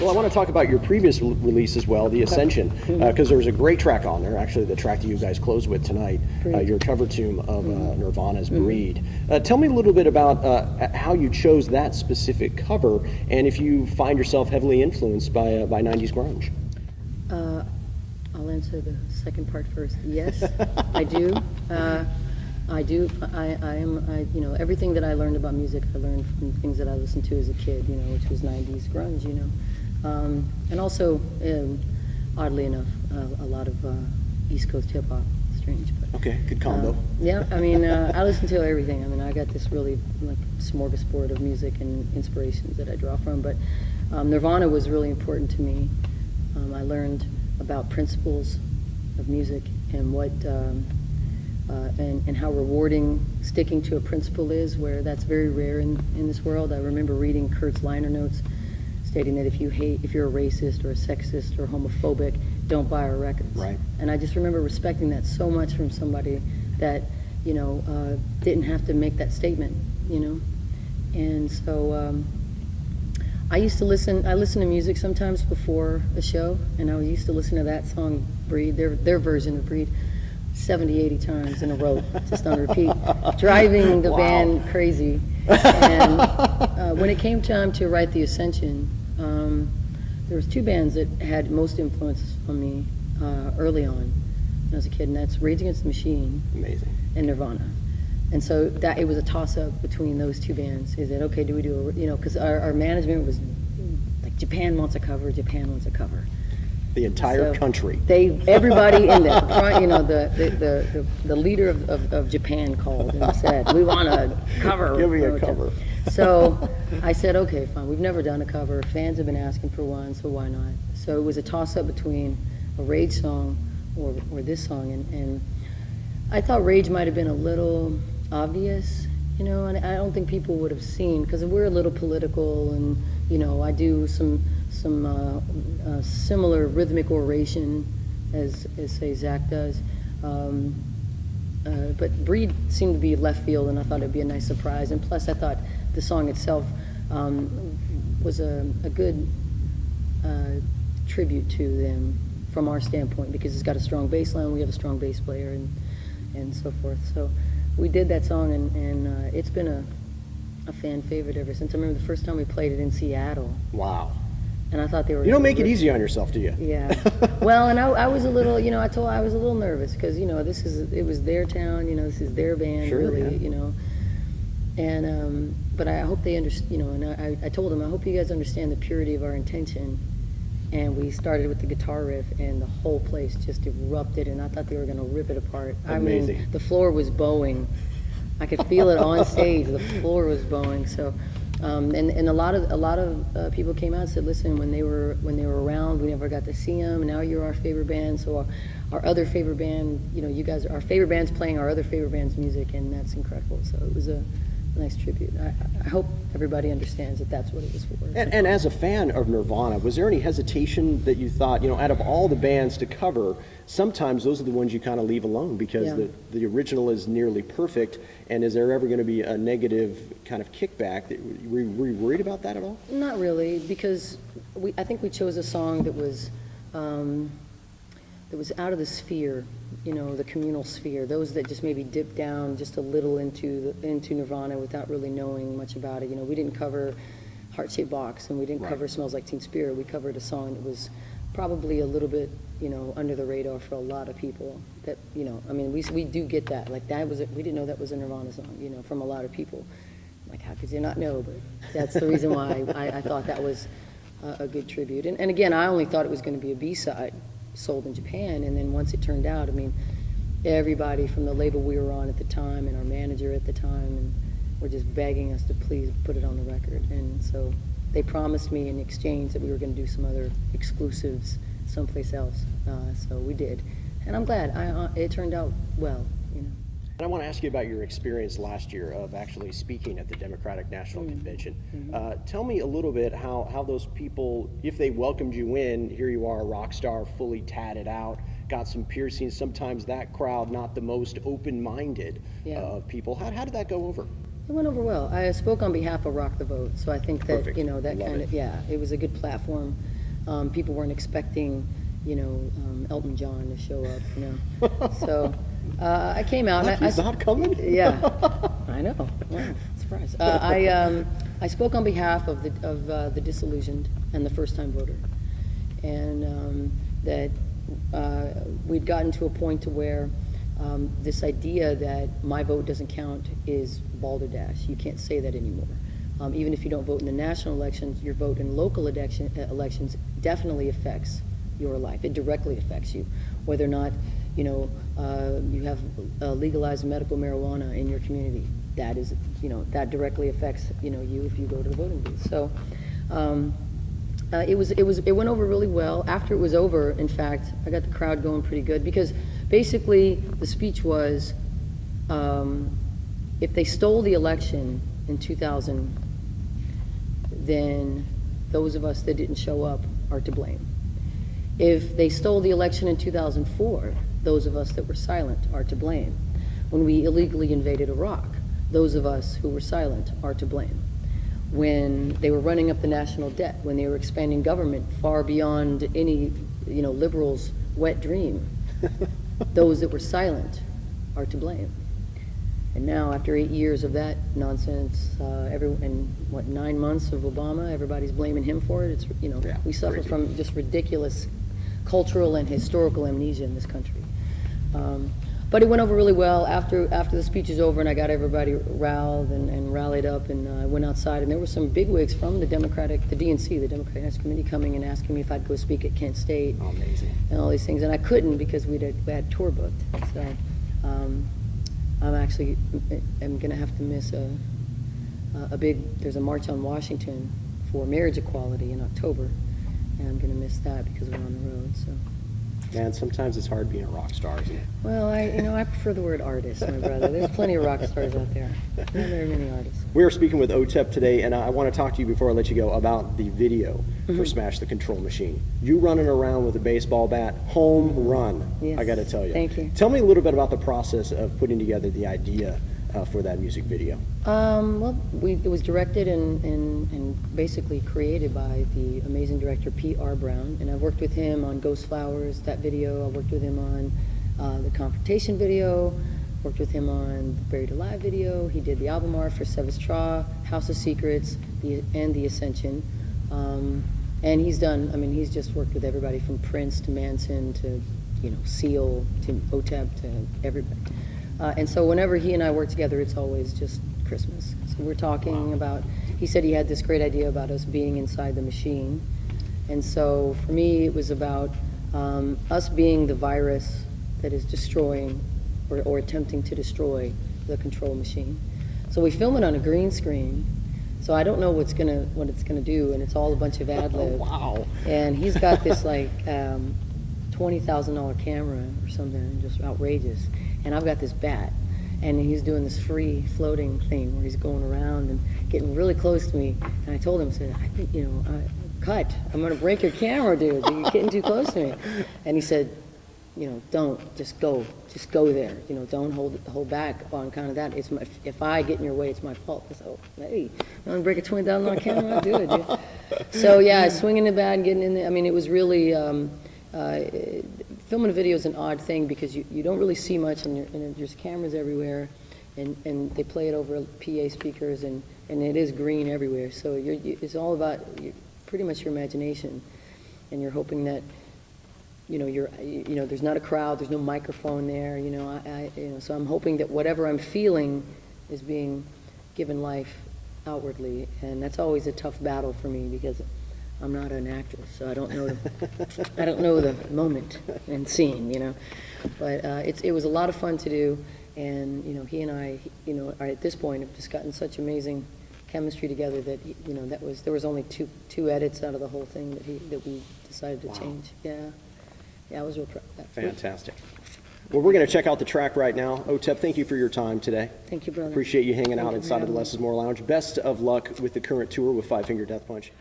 Well, I want to talk about your previous release as well, The Ascension, because there's a great track on there, actually the track that you guys close with tonight, your cover tune of Nirvana's Breed. Tell me a little bit about how you chose that specific cover, and if you find yourself heavily influenced by 90s grunge. I'll answer the second part first. Yes, I do. I do. You know, everything that I learned about music, I learned from things that I listened to as a kid, you know, which was 90s grunge, you know. And also, oddly enough, a lot of East Coast hip hop. Strange, but. Okay, good combo. Yeah, I mean, I listen to everything. I mean, I got this really, like, smorgasbord of music and inspirations that I draw from, but Nirvana was really important to me. I learned about principles of music and what and how rewarding sticking to a principle is, where that's very rare in this world. I remember reading Kurt's liner notes stating that if you're a racist or a sexist or homophobic, don't buy our records. Right. And I just remember respecting that so much from somebody that, you know, didn't have to make that statement, you know. And so I listen to music sometimes before a show, and I used to listen to that song, Breed, their version of Breed, 70, 80 times in a row, just on repeat, driving the band crazy. And when it came time to write The Ascension, there was two bands that had most influence on me early on when I was a kid, and that's Rage Against the Machine. Amazing. And Nirvana. And so that it was a toss-up between those two bands. Is that okay? Do we do a, you know, because our management was like, Japan wants a cover, Japan wants a cover. The entire country. Everybody in there, you know, the leader of Japan called and said, we want a cover. Give me a cover. So I said, okay, fine. We've never done a cover. Fans have been asking for one, so why not? So it was a toss-up between a Rage song or this song, and I thought Rage might have been a little obvious, you know, and I don't think people would have seen, because we're a little political, and, you know, I do some similar rhythmic oration as say Zach does, but Breed seemed to be left field, and I thought it'd be a nice surprise. And plus, I thought the song itself was a good tribute to them from our standpoint, because it's got a strong bass line, we have a strong bass player, and so forth. So we did that song, and it's been a fan favorite ever since. I remember the first time we played it in Seattle. Wow. And I thought they were. You don't make it easy on yourself, do you? Yeah. Well, and I was a little, you know, I was a little nervous, because, you know, it was their town, you know, this is their band, sure, really, yeah. you know. And but I hope they understand, you know, and I told them, I hope you guys understand the purity of our intention. And we started with the guitar riff, and the whole place just erupted, and I thought they were going to rip it apart. Amazing. I mean, the floor was bowing. I could feel it on stage. The floor was bowing. So, and a lot of people came out and said, listen, when they were around, we never got to see them. And now you're our favorite band. So our other favorite band, you know, you guys are our favorite band's playing our other favorite band's music, and that's incredible. So it was a nice tribute. I hope everybody understands that that's what it was for. And as a fan of Nirvana, was there any hesitation that you thought, you know, out of all the bands to cover, sometimes those are the ones you kind of leave alone, because the original is nearly perfect, and is there ever going to be a negative kind of kickback? Were you worried about that at all? Not really, because I think we chose a song that was out of the sphere, you know, the communal sphere, those that just maybe dip down just a little into Nirvana without really knowing much about it. You know, we didn't cover Heart-Shaped Box, and we didn't cover Smells Like Teen Spirit. We covered a song that was probably a little bit, you know, under the radar for a lot of people. That, you know, I mean, we do get that. Like, we didn't know that was a Nirvana song, you know, from a lot of people. Like, how could you not know? But that's the reason why I thought that was a good tribute. And again, I only thought it was going to be a B-side sold in Japan, and then once it turned out, I mean, everybody from the label we were on at the time and our manager at the time and were just begging us to please put it on the record. And so they promised me in exchange that we were going to do some other exclusives someplace else. So we did, and I'm glad. It turned out well, you know. And I want to ask you about your experience last year of actually speaking at the Democratic National Convention. Tell me a little bit how those people, if they welcomed you in, here you are, a rock star, fully tatted out, got some piercings, sometimes that crowd not the most open-minded of people. How did that go over? It went over well. I spoke on behalf of Rock the Vote, so I think that, Perfect. you know, that Love kind it. of, yeah, it was a good platform. People weren't expecting, you know, Elton John to show up, you know. So I came out. What? He's not coming? Yeah, I know. Wow, surprise. I spoke on behalf of the disillusioned and the first-time voter, and that we'd gotten to a point to where this idea that my vote doesn't count is balderdash. You can't say that anymore. Even if you don't vote in the national elections, your vote in local elections definitely affects your life. It directly affects you, whether or not, you know, you have legalized medical marijuana in your community. That is, you know, that directly affects, you know, you if you go to the voting booth. So it went over really well. After it was over, in fact, I got the crowd going pretty good, because basically the speech was, if they stole the election in 2000, then those of us that didn't show up are to blame. If they stole the election in 2004, those of us that were silent are to blame. When we illegally invaded Iraq, those of us who were silent are to blame. When they were running up the national debt, when they were expanding government far beyond any, you know, liberal's wet dream, those that were silent are to blame. And now, after 8 years of that nonsense, and what, 9 months of Obama, everybody's blaming him for it. It's, you know, Yeah, we suffer crazy. from just ridiculous cultural and historical amnesia in this country. But it went over really well. After the speech is over and I got everybody riled and rallied up, and I went outside, and there were some bigwigs from the DNC, the Democratic National Committee, coming and asking me if I'd go speak at Kent State. Oh, amazing. And all these things, and I couldn't because we had tour booked. So I'm going to have to miss there's a march on Washington for marriage equality in October, and I'm going to miss that because we're on the road. So. Man, sometimes it's hard being a rock star, isn't it? Well, I prefer the word artist, my brother. There's plenty of rock stars out there. Not very many artists. We are speaking with Otep today, and I want to talk to you before I let you go about the video for Smash the Control Machine. You running around with a baseball bat, home run, Yes. I got to tell you. Thank you. Tell me a little bit about the process of putting together the idea for that music video. Well, it was directed and basically created by the amazing director P.R. Brown, and I've worked with him on Ghost Flowers, that video. I worked with him on the Confrontation video, worked with him on the Buried Alive video. He did the album art for Sevis Tra, House of Secrets, and The Ascension. And he's just worked with everybody from Prince to Manson to, you know, Seal to Otep to everybody. And so whenever he and I work together, it's always just Christmas. So we're talking about, he said he had this great idea about us being inside the machine. And so for me, it was about us being the virus that is destroying or attempting to destroy the control machine. So we film it on a green screen. So I don't know what it's gonna do, and it's all a bunch of ad lib. Wow. And he's got this like $20,000 camera or something, just outrageous. And I've got this bat, and he's doing this free floating thing where he's going around and getting really close to me. And I told him, I said, I think, you know, cut. I'm gonna break your camera, dude. You're getting too close to me. And he said, you know, don't, just go there. You know, don't hold back on kind of that. If I get in your way, it's my fault. I said, oh, hey, you want to break a $20,000 camera? I'll do it, dude. So yeah, swinging the bat, getting in there. I mean, it was really, filming a video is an odd thing because you don't really see much, and there's cameras everywhere, and they play it over PA speakers, and it is green everywhere. So it's all about pretty much your imagination, and you're hoping that, you know, there's not a crowd, there's no microphone there, you know, so I'm hoping that whatever I'm feeling is being given life outwardly, and that's always a tough battle for me because I'm not an actress, so I don't know the moment and scene, you know. But it was a lot of fun to do, and you know, he and I, you know, are at this point have just gotten such amazing chemistry together that, you know, there was only two edits out of the whole thing that we decided to change. Yeah, I was real proud of that. Fantastic. Well, we're going to check out the track right now. Otep, thank you for your time today. Thank you, brother. Appreciate you hanging out Thank you for inside of the having me. Less is More Lounge. Best of luck with the current tour with Five Finger Death Punch.